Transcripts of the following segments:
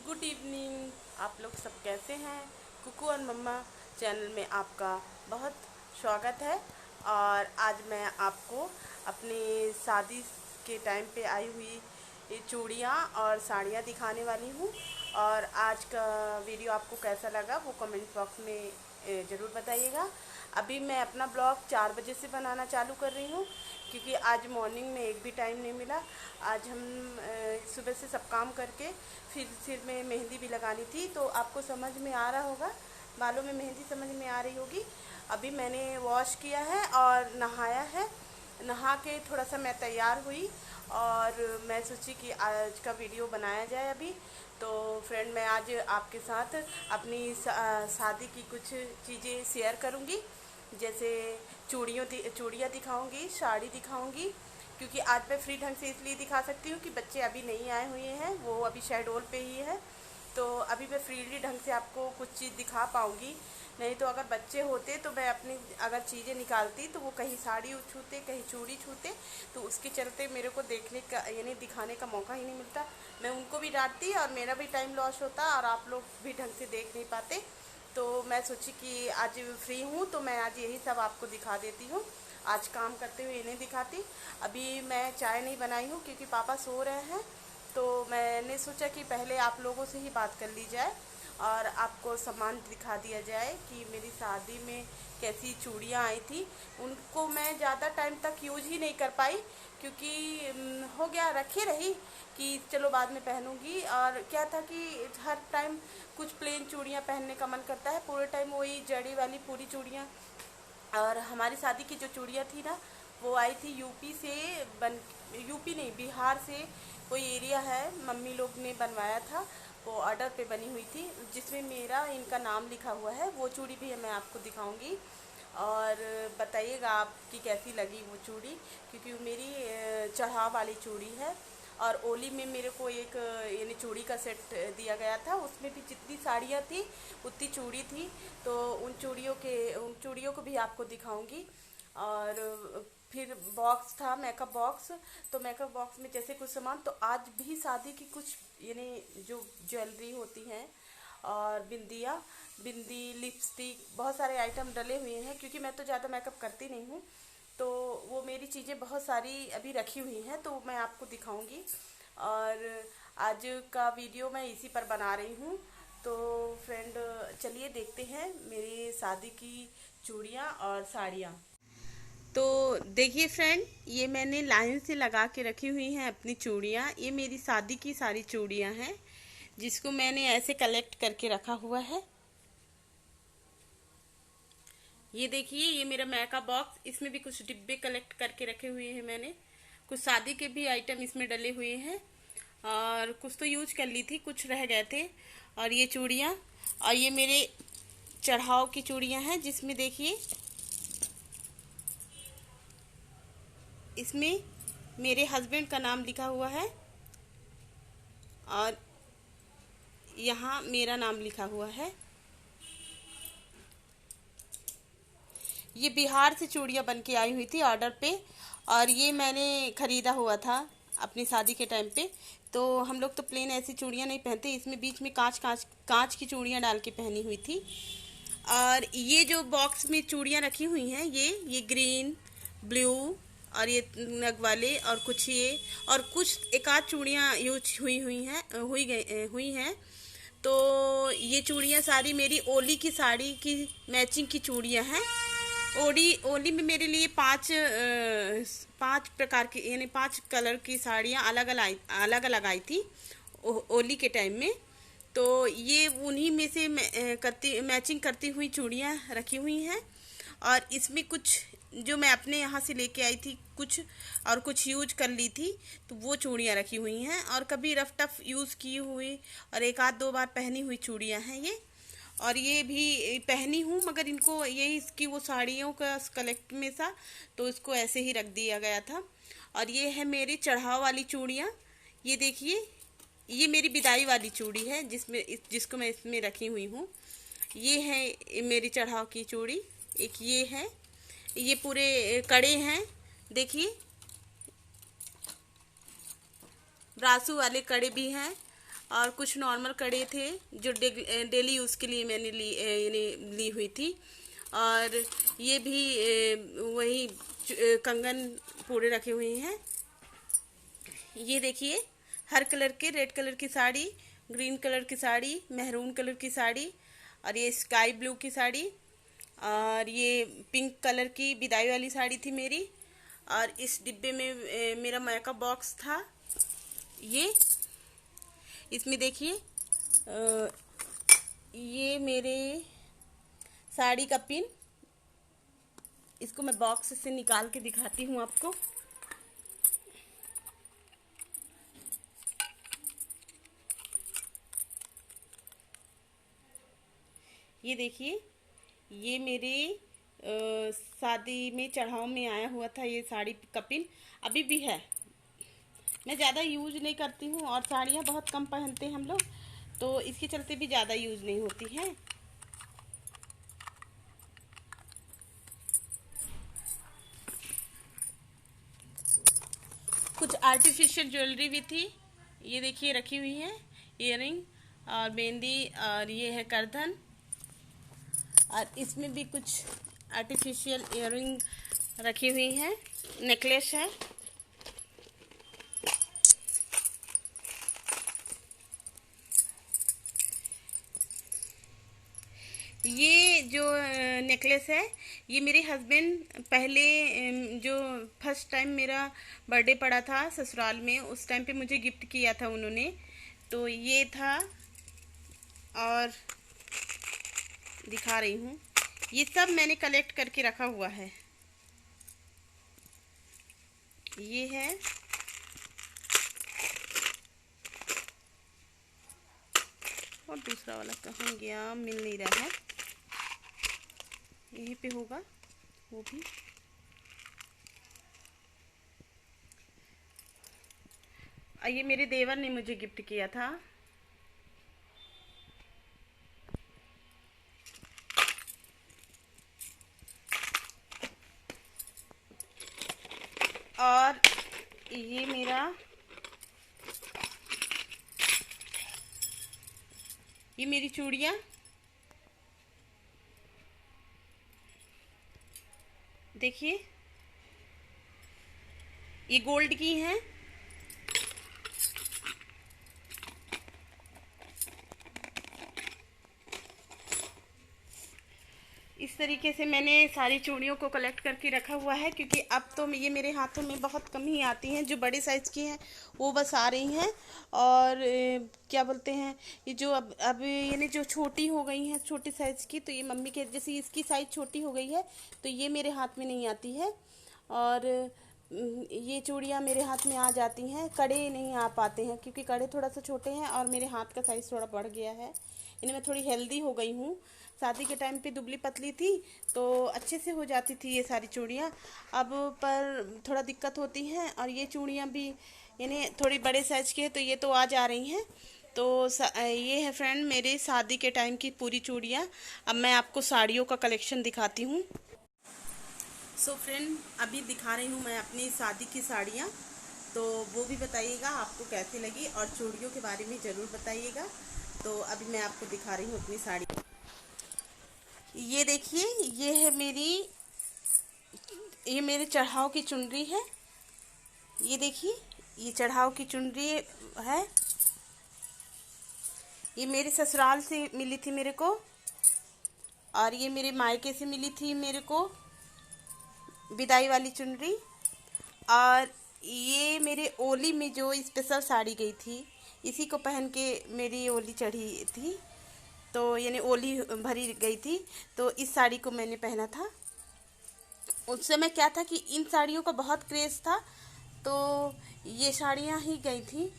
Good evening. आप लोग सब कैसे हैं? कुकू और मम्मा चैनल में आपका बहुत स्वागत है। और आज मैं आपको अपनी शादी के टाइम पे आई हुई ये चूड़ियाँ और साड़ियाँ दिखाने वाली हूँ। और आज का वीडियो आपको कैसा लगा वो कमेंट बॉक्स में ज़रूर बताइएगा। अभी मैं अपना ब्लॉग 4 बजे से बनाना चालू कर रही हूँ क्योंकि आज मॉर्निंग में एक भी टाइम नहीं मिला। आज हम सुबह से सब काम करके फिर सिर में मेहंदी भी लगानी थी, तो आपको समझ में आ रहा होगा, बालों में मेहंदी समझ में आ रही होगी। अभी मैंने वॉश किया है और नहाया है। नहा के थोड़ा सा मैं तैयार हुई और मैं सोची कि आज का वीडियो बनाया जाए अभी। तो फ्रेंड, मैं आज आपके साथ अपनी शादी की कुछ चीज़ें शेयर करूँगी, जैसे चूड़ियाँ दिखाऊंगी, साड़ी दिखाऊंगी। क्योंकि आज मैं फ्री ढंग से इसलिए दिखा सकती हूँ कि बच्चे अभी नहीं आए हुए हैं, वो अभी शेड्यूल पे ही है। तो अभी मैं फ्रीली ढंग से आपको कुछ चीज़ दिखा पाऊँगी। नहीं तो अगर बच्चे होते तो मैं अपनी अगर चीज़ें निकालती तो वो कहीं साड़ी छूते, कहीं चूड़ी छूते, तो उसके चलते मेरे को देखने का यानी दिखाने का मौका ही नहीं मिलता। मैं उनको भी डांटती और मेरा भी टाइम लॉस होता और आप लोग भी ढंग से देख नहीं पाते। तो मैं सोची कि आज फ्री हूँ तो मैं आज यही सब आपको दिखा देती हूँ। आज काम करते हुए नहीं दिखाती। अभी मैं चाय नहीं बनाई हूँ क्योंकि पापा सो रहे हैं, तो मैंने सोचा कि पहले आप लोगों से ही बात कर ली जाए और आपको सामान दिखा दिया जाए कि मेरी शादी में कैसी चूड़ियाँ आई थी। उनको मैं ज़्यादा टाइम तक यूज ही नहीं कर पाई क्योंकि हो गया, रखी रही कि चलो बाद में पहनूंगी। और क्या था कि हर टाइम कुछ प्लेन चूड़ियाँ पहनने का मन करता है, पूरे टाइम वही जड़ी वाली पूरी चूड़ियाँ। और हमारी शादी की जो चूड़ियाँ थी ना, वो आई थी यूपी से यूपी नहीं, बिहार से कोई एरिया है, मम्मी लोग ने बनवाया था, वो ऑर्डर पे बनी हुई थी जिसमें मेरा इनका नाम लिखा हुआ है। वो चूड़ी भी मैं आपको दिखाऊंगी और बताइएगा आपकी कैसी लगी वो चूड़ी, क्योंकि वो मेरी चढ़ाव वाली चूड़ी है। और ओली में मेरे को एक यानी चूड़ी का सेट दिया गया था, उसमें भी जितनी साड़ियाँ थी उतनी चूड़ी थी। तो उन चूड़ियों को भी आपको दिखाऊंगी। और फिर बॉक्स था, मेकअप बॉक्स। तो मेकअप बॉक्स में जैसे कुछ सामान, तो आज भी शादी की कुछ यानी जो ज्वेलरी होती हैं और बिंदी, लिपस्टिक, बहुत सारे आइटम डले हुए हैं क्योंकि मैं तो ज़्यादा मेकअप करती नहीं हूँ। तो वो मेरी चीज़ें बहुत सारी अभी रखी हुई हैं, तो मैं आपको दिखाऊंगी। और आज का वीडियो मैं इसी पर बना रही हूँ। तो फ्रेंड, चलिए देखते हैं मेरी शादी की चूड़ियाँ और साड़ियाँ। तो देखिए फ्रेंड, ये मैंने लाइन से लगा के रखी हुई हैं अपनी चूड़ियाँ। ये मेरी शादी की सारी चूड़ियाँ हैं जिसको मैंने ऐसे कलेक्ट करके रखा हुआ है। ये देखिए, ये मेरा मेकअप बॉक्स, इसमें भी कुछ डिब्बे कलेक्ट करके रखे हुए हैं मैंने। कुछ शादी के भी आइटम इसमें डले हुए हैं और कुछ तो यूज कर ली थी, कुछ रह गए थे। और ये चूड़ियाँ, और ये मेरे चढ़ाव की चूड़ियाँ हैं जिसमें देखिए इसमें मेरे हस्बैंड का नाम लिखा हुआ है और यहाँ मेरा नाम लिखा हुआ है। ये बिहार से चूड़ियाँ बन के आई हुई थी ऑर्डर पे, और ये मैंने ख़रीदा हुआ था अपनी शादी के टाइम पे। तो हम लोग तो प्लेन ऐसी चूड़ियाँ नहीं पहनते, इसमें बीच में कांच की चूड़ियाँ डाल के पहनी हुई थी। और ये जो बॉक्स में चूड़ियाँ रखी हुई हैं, ये ग्रीन, ब्लू और ये नग वाले, और कुछ ये, और कुछ एक आध चूड़ियाँ यूज हुई हैं। तो ये चूड़ियाँ सारी मेरी ओली की साड़ी की मैचिंग की चूड़ियाँ हैं। ओली में मेरे लिए पांच प्रकार की यानी 5 कलर की साड़ियाँ अलग अलग आई थी ओली के टाइम में। तो ये उन्हीं में से मैचिंग करती हुई चूड़ियाँ रखी हुई हैं। और इसमें कुछ जो मैं अपने यहाँ से लेके आई थी कुछ, और कुछ यूज कर ली थी, तो वो चूड़ियाँ रखी हुई हैं। और कभी रफ टफ यूज़ की हुई और एक आध दो बार पहनी हुई चूड़ियाँ हैं ये। और ये भी पहनी हूँ, मगर इनको ये इसकी वो साड़ियों का कलेक्ट में था, तो इसको ऐसे ही रख दिया गया था। और ये है मेरी चढ़ाव वाली चूड़ियाँ। ये देखिए, ये मेरी विदाई वाली चूड़ी है जिसको मैं इसमें रखी हुई हूँ। ये है मेरी चढ़ाव की चूड़ी। एक ये है, ये पूरे कड़े हैं, देखिए ब्रासू वाले कड़े भी हैं। और कुछ नॉर्मल कड़े थे जो डेली यूज़ के लिए मैंने ली हुई थी। और ये भी वही कंगन पूरे रखे हुए हैं। ये देखिए, हर कलर के, रेड कलर की साड़ी, ग्रीन कलर की साड़ी, मेहरून कलर की साड़ी, और ये स्काई ब्लू की साड़ी, और ये पिंक कलर की विदाई वाली साड़ी थी मेरी। और इस डिब्बे में मेरा मेकअप बॉक्स था। ये इसमें देखिए, ये मेरे साड़ी का पिन, इसको मैं बॉक्स से निकाल के दिखाती हूँ आपको। ये देखिए, ये मेरे शादी में चढ़ाव में आया हुआ था ये साड़ी का पिन, अभी भी है। मैं ज़्यादा यूज नहीं करती हूँ और साड़ियाँ बहुत कम पहनते हैं हम लोग, तो इसके चलते भी ज़्यादा यूज नहीं होती है। कुछ आर्टिफिशियल ज्वेलरी भी थी, ये देखिए रखी हुई है, इयररिंग और मेहंदी, और ये है करधन। और इसमें भी कुछ आर्टिफिशियल इयररिंग रखी हुई है, नेकलेस है। ये जो नेकलेस है, ये मेरे हस्बैंड पहले जो फर्स्ट टाइम मेरा बर्थडे पड़ा था ससुराल में, उस टाइम पे मुझे गिफ्ट किया था उन्होंने, तो ये था। और दिखा रही हूँ, ये सब मैंने कलेक्ट करके रखा हुआ है। ये है, और दूसरा वाला कहाँ गया, मिल नहीं रहा है, यहीं पे होगा वो भी। ये मेरे देवर ने मुझे गिफ्ट किया था। और ये मेरी चूड़ियाँ, देखिए ये गोल्ड की हैं। इस तरीके से मैंने सारी चूड़ियों को कलेक्ट करके रखा हुआ है, क्योंकि अब तो ये मेरे हाथों में बहुत कम ही आती हैं। जो बड़े साइज़ की हैं वो बस आ रही हैं, और क्या बोलते हैं, ये जो अब यानी जो छोटी हो गई हैं, छोटी साइज़ की, तो ये मम्मी के, जैसे इसकी साइज़ छोटी हो गई है तो ये मेरे हाथ में नहीं आती है। और ये चूड़ियाँ मेरे हाथ में आ जाती हैं, कड़े नहीं आ पाते हैं, क्योंकि कड़े थोड़ा सा छोटे हैं और मेरे हाथ का साइज़ थोड़ा बढ़ गया है। यानी मैं थोड़ी हेल्दी हो गई हूँ। शादी के टाइम पे दुबली पतली थी तो अच्छे से हो जाती थी ये सारी चूड़ियाँ, अब पर थोड़ा दिक्कत होती हैं। और ये चूड़ियाँ भी यानी थोड़ी बड़े साइज़ की है, तो ये तो आज आ रही हैं। तो ये है फ्रेंड मेरे शादी के टाइम की पूरी चूड़ियाँ। अब मैं आपको साड़ियों का कलेक्शन दिखाती हूँ। सो फ्रेंड, अभी दिखा रही हूँ मैं अपनी शादी की साड़ियाँ, तो वो भी बताइएगा आपको कैसी लगी, और चूड़ियों के बारे में ज़रूर बताइएगा। तो अभी मैं आपको दिखा रही हूँ अपनी साड़ी। ये देखिए, ये मेरे चढ़ाव की चुनरी है। ये देखिए, ये चढ़ाव की चुनरी है। ये मेरे ससुराल से मिली थी मेरे को, और ये मेरे मायके से मिली थी मेरे को विदाई वाली चुनरी। और ये मेरे ओली में जो स्पेशल साड़ी गई थी, इसी को पहन के मेरी ओली चढ़ी थी, तो यानी ओली भरी गई थी, तो इस साड़ी को मैंने पहना था। उस समय क्या था कि इन साड़ियों का बहुत क्रेज़ था, तो ये साड़ियाँ ही गई थी।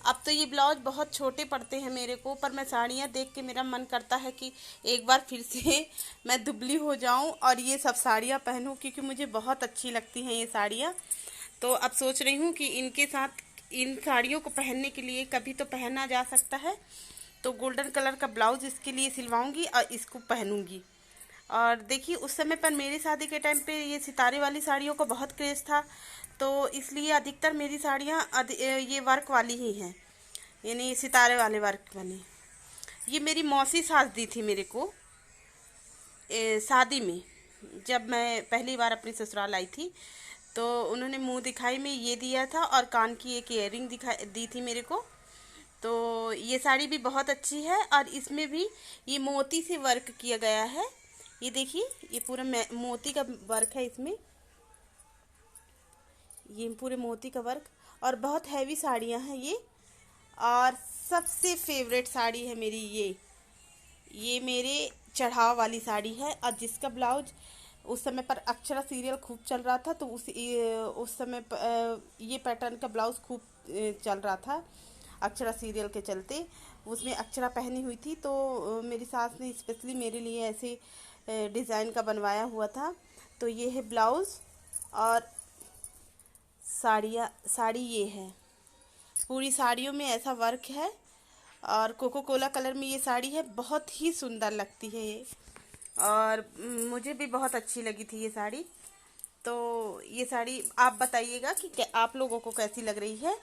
अब तो ये ब्लाउज बहुत छोटे पड़ते हैं मेरे को, पर मैं साड़ियाँ देख के मेरा मन करता है कि एक बार फिर से मैं दुबली हो जाऊं और ये सब साड़ियाँ पहनूं, क्योंकि मुझे बहुत अच्छी लगती हैं ये साड़ियाँ। तो अब सोच रही हूँ कि इनके साथ इन साड़ियों को पहनने के लिए कभी तो पहना जा सकता है, तो गोल्डन कलर का ब्लाउज इसके लिए सिलवाऊंगी और इसको पहनूंगी। और देखिए, उस समय पर मेरी शादी के टाइम पे ये सितारे वाली साड़ियों का बहुत क्रेज़ था, तो इसलिए अधिकतर मेरी साड़ियाँ ये वर्क वाली ही हैं। यानी सितारे वाले वर्क बने। ये मेरी मौसी सास दी थी मेरे को शादी में। जब मैं पहली बार अपनी ससुराल आई थी तो उन्होंने मुंह दिखाई में ये दिया था और कान की एक इयररिंग दी थी मेरे को। तो ये साड़ी भी बहुत अच्छी है और इसमें भी ये मोती से वर्क किया गया है। ये देखिए, ये पूरा मोती का वर्क है इसमें, ये पूरे मोती का वर्क। और बहुत हैवी साड़ियाँ हैं ये। और सबसे फेवरेट साड़ी है मेरी ये मेरे चढ़ाव वाली साड़ी है। और जिसका ब्लाउज उस समय पर अक्षरा सीरियल खूब चल रहा था, तो उस समय ये पैटर्न का ब्लाउज खूब चल रहा था अक्षरा सीरियल के चलते। उसमें अक्षरा पहनी हुई थी, तो मेरी सास ने स्पेशली मेरे लिए ऐसे डिज़ाइन का बनवाया हुआ था। तो ये है ब्लाउज़ और साड़ी ये है। पूरी साड़ियों में ऐसा वर्क है और कोको कोला कलर में ये साड़ी है। बहुत ही सुंदर लगती है ये, और मुझे भी बहुत अच्छी लगी थी ये साड़ी। तो ये साड़ी आप बताइएगा कि आप लोगों को कैसी लग रही है।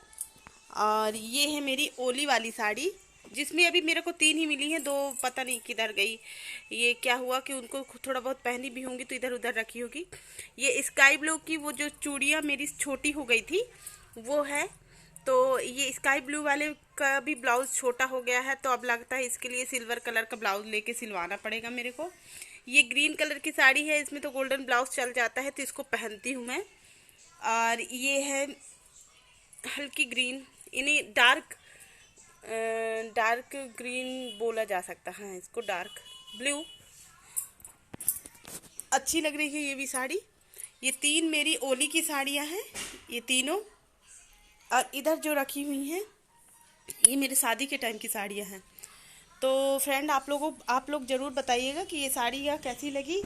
और ये है मेरी ओली वाली साड़ी, जिसमें अभी मेरे को 3 ही मिली हैं, 2 पता नहीं किधर गई। ये क्या हुआ कि उनको थोड़ा बहुत पहनी भी होंगी तो इधर उधर रखी होगी। ये स्काई ब्लू की वो जो चूड़ियाँ मेरी छोटी हो गई थी वो है। तो ये स्काई ब्लू वाले का भी ब्लाउज़ छोटा हो गया है, तो अब लगता है इसके लिए सिल्वर कलर का ब्लाउज़ लेके सिलवाना पड़ेगा मेरे को। ये ग्रीन कलर की साड़ी है, इसमें तो गोल्डन ब्लाउज़ चल जाता है, तो इसको पहनती हूँ मैं। और ये है हल्की ग्रीन, इन्हें डार्क ग्रीन बोला जा सकता है इसको, डार्क ब्लू। अच्छी लग रही है ये भी साड़ी। ये 3 मेरी ओली की साड़ियाँ हैं, ये तीनों। और इधर जो रखी हुई हैं ये मेरे शादी के टाइम की साड़ियाँ हैं। तो फ्रेंड, आप लोग ज़रूर बताइएगा कि ये साड़ी कैसी लगी।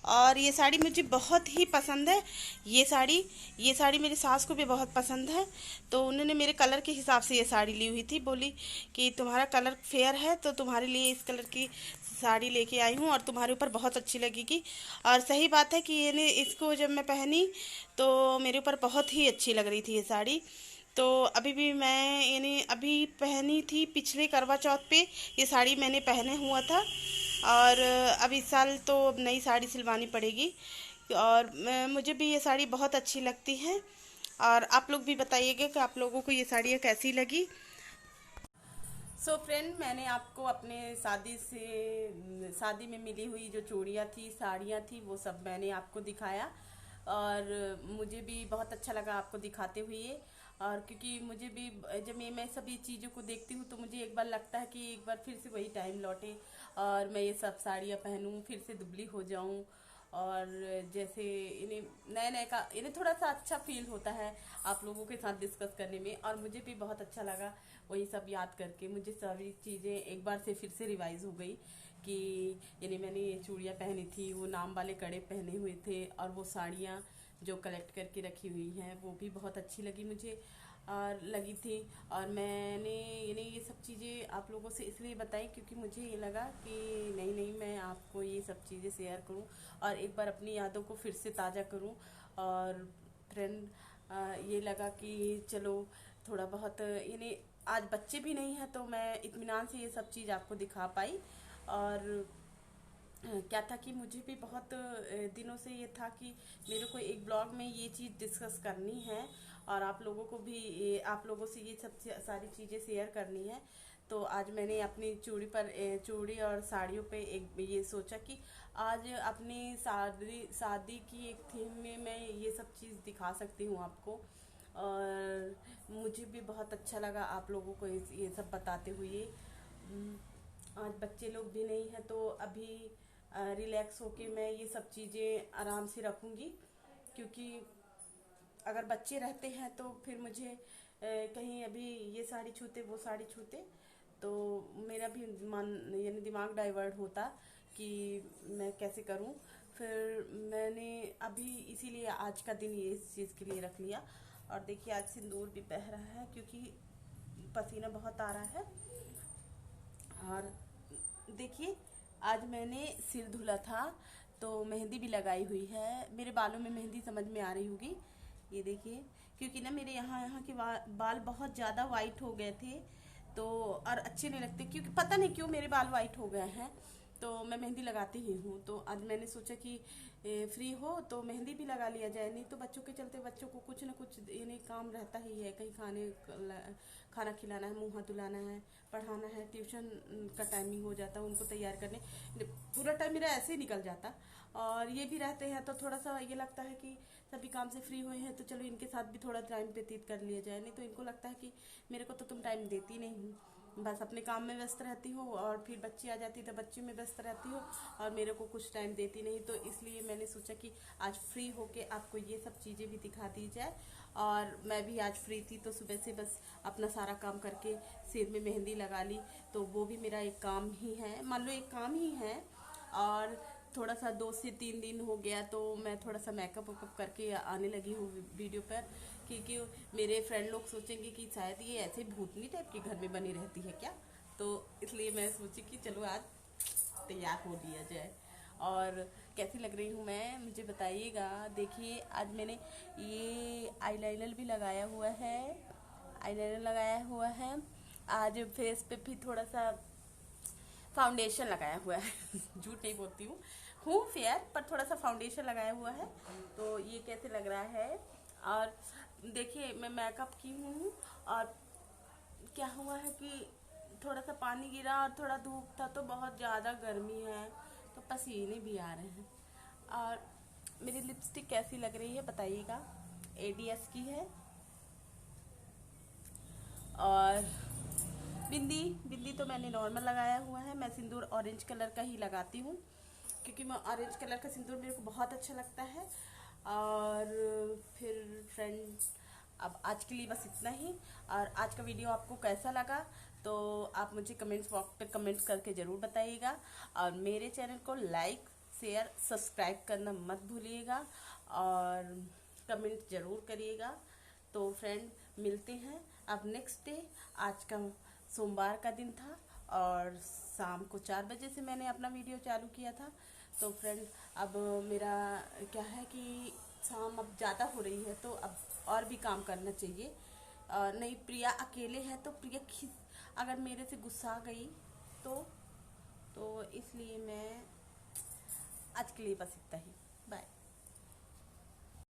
और ये साड़ी मुझे बहुत ही पसंद है। ये साड़ी मेरी सास को भी बहुत पसंद है। तो उन्होंने मेरे कलर के हिसाब से ये साड़ी ली हुई थी। बोली कि तुम्हारा कलर फेयर है तो तुम्हारे लिए इस कलर की साड़ी लेके आई हूँ और तुम्हारे ऊपर बहुत अच्छी लगेगी। और सही बात है कि ये इसको जब मैं पहनी तो मेरे ऊपर बहुत ही अच्छी लग रही थी ये साड़ी। तो अभी भी मैं यानी अभी पहनी थी पिछले करवा चौथ पे ये साड़ी मैंने पहने हुआ था। और अब इस साल तो अब नई साड़ी सिलवानी पड़ेगी। और मुझे भी ये साड़ी बहुत अच्छी लगती है। और आप लोग भी बताइएगा कि आप लोगों को ये साड़ियाँ कैसी लगी। सो फ्रेंड, मैंने आपको अपने शादी में मिली हुई जो चूड़ियाँ थी, साड़ियाँ थी, वो सब मैंने आपको दिखाया। और मुझे भी बहुत अच्छा लगा आपको दिखाते हुए। और क्योंकि मुझे भी जब मैं सभी चीज़ों को देखती हूँ तो मुझे एक बार लगता है कि एक बार फिर से वही टाइम लौटे और मैं ये सब साड़ियाँ पहनूँ, फिर से दुबली हो जाऊँ। और जैसे इन्हें नए नए का इन्हें थोड़ा सा अच्छा फील होता है आप लोगों के साथ डिस्कस करने में। और मुझे भी बहुत अच्छा लगा वही सब याद करके। मुझे सभी चीज़ें एक बार से फिर से रिवाइज हो गई कि यानी मैंने ये चूड़ियाँ पहनी थी, वो नाम वाले कड़े पहने हुए थे, और वो साड़ियाँ जो कलेक्ट करके रखी हुई हैं वो भी बहुत अच्छी लगी मुझे और लगी थी। और मैंने यानी ये सब चीज़ें आप लोगों से इसलिए बताई क्योंकि मुझे ये लगा कि नहीं मैं आपको ये सब चीज़ें शेयर करूं और एक बार अपनी यादों को फिर से ताज़ा करूं। और फ्रेंड, ये लगा कि चलो थोड़ा बहुत यानी आज बच्चे भी नहीं हैं तो मैं इत्मीनान से ये सब चीज़ आपको दिखा पाई। और क्या था कि मुझे भी बहुत दिनों से ये था कि मेरे को एक ब्लॉग में ये चीज़ डिस्कस करनी है और आप लोगों को भी आप लोगों से ये सब सारी चीज़ें शेयर करनी है। तो आज मैंने अपनी चूड़ी और साड़ियों पे एक ये सोचा कि आज अपनी शादी की एक थीम में मैं ये सब चीज़ दिखा सकती हूँ आपको। और मुझे भी बहुत अच्छा लगा आप लोगों को ये सब बताते हुए। आज बच्चे लोग भी नहीं हैं तो अभी रिलैक्स होके मैं ये सब चीज़ें आराम से रखूँगी। क्योंकि अगर बच्चे रहते हैं तो फिर मुझे कहीं अभी ये साड़ी छूते वो साड़ी छूते तो मेरा भी मन यानी दिमाग डाइवर्ट होता कि मैं कैसे करूं। फिर मैंने अभी इसीलिए आज का दिन ये इस चीज़ के लिए रख लिया। और देखिए आज सिंदूर भी बह रहा है क्योंकि पसीना बहुत आ रहा है। और देखिए आज मैंने सिर धुला था तो मेहंदी भी लगाई हुई है। मेरे बालों में मेहंदी समझ में आ रही होगी, ये देखिए। क्योंकि ना मेरे यहाँ यहाँ के बाल बहुत ज़्यादा वाइट हो गए थे तो और अच्छे नहीं लगते, क्योंकि पता नहीं क्यों मेरे बाल वाइट हो गए हैं। तो मैं मेहंदी लगाती ही हूँ, तो आज मैंने सोचा कि फ्री हो तो मेहंदी भी लगा लिया जाए। नहीं तो बच्चों के चलते बच्चों को कुछ ना कुछ यानी काम रहता ही है, कहीं खाना खिलाना है, मुँह हाथ धुलाना है, पढ़ाना है, ट्यूशन का टाइमिंग हो जाता है, उनको तैयार करने पूरा टाइम मेरा ऐसे ही निकल जाता। और ये भी रहते हैं तो थोड़ा सा ये लगता है कि सभी काम से फ्री हुए हैं तो चलो इनके साथ भी थोड़ा टाइम व्यतीत कर लिया जाए। नहीं तो इनको लगता है कि मेरे को तो तुम टाइम देती नहीं हो, बस अपने काम में व्यस्त रहती हो, और फिर बच्ची आ जाती तो बच्ची में व्यस्त रहती हो और मेरे को कुछ टाइम देती नहीं। तो इसलिए मैंने सोचा कि आज फ्री होके आपको ये सब चीज़ें भी दिखा दी जाए। और मैं भी आज फ्री थी तो सुबह से बस अपना सारा काम करके सिर में मेहंदी लगा ली। तो वो भी मेरा एक काम ही है, मान लो एक काम ही है। और थोड़ा सा 2 से 3 दिन हो गया तो मैं थोड़ा सा मेकअप वेकअप करके आने लगी हूँ वीडियो पर, क्योंकि मेरे फ्रेंड लोग सोचेंगे कि शायद ये ऐसे भूतनी टाइप के घर में बनी रहती है क्या। तो इसलिए मैं सोची कि चलो आज तैयार हो लिया जाए। और कैसी लग रही हूँ मैं मुझे बताइएगा। देखिए आज मैंने ये आईलाइनर भी लगाया हुआ है, आईलाइनर लगाया हुआ है। आज फेस पे भी थोड़ा सा फाउंडेशन लगाया हुआ है झूठ नहीं बोलती हूँ फेयर, पर थोड़ा सा फाउंडेशन लगाया हुआ है। तो ये कैसे लग रहा है। और देखिए मैं मेकअप की हूँ, और क्या हुआ है कि थोड़ा सा पानी गिरा और थोड़ा धूप था तो बहुत ज़्यादा गर्मी है, तो पसीने भी आ रहे हैं। और मेरी लिपस्टिक कैसी लग रही है बताइएगा। एडीएस की है। और बिंदी बिंदी तो मैंने नॉर्मल लगाया हुआ है, मैं सिंदूर ऑरेंज कलर का ही लगाती हूँ, क्योंकि मैं ऑरेंज कलर का सिंदूर मेरे को बहुत अच्छा लगता है। और फिर फ्रेंड अब आज के लिए बस इतना ही। और आज का वीडियो आपको कैसा लगा तो आप मुझे कमेंट्स बॉक्स पे कमेंट करके ज़रूर बताइएगा। और मेरे चैनल को लाइक शेयर सब्सक्राइब करना मत भूलिएगा, और कमेंट ज़रूर करिएगा। तो फ्रेंड मिलते हैं अब नेक्स्ट डे। आज का सोमवार का दिन था और शाम को 4 बजे से मैंने अपना वीडियो चालू किया था। तो फ्रेंड अब मेरा क्या है कि शाम अब ज़्यादा हो रही है तो अब और भी काम करना चाहिए। नहीं प्रिया अकेले है तो प्रिया अगर मेरे से गुस्सा गई तो इसलिए मैं आज के लिए बस इतना ही।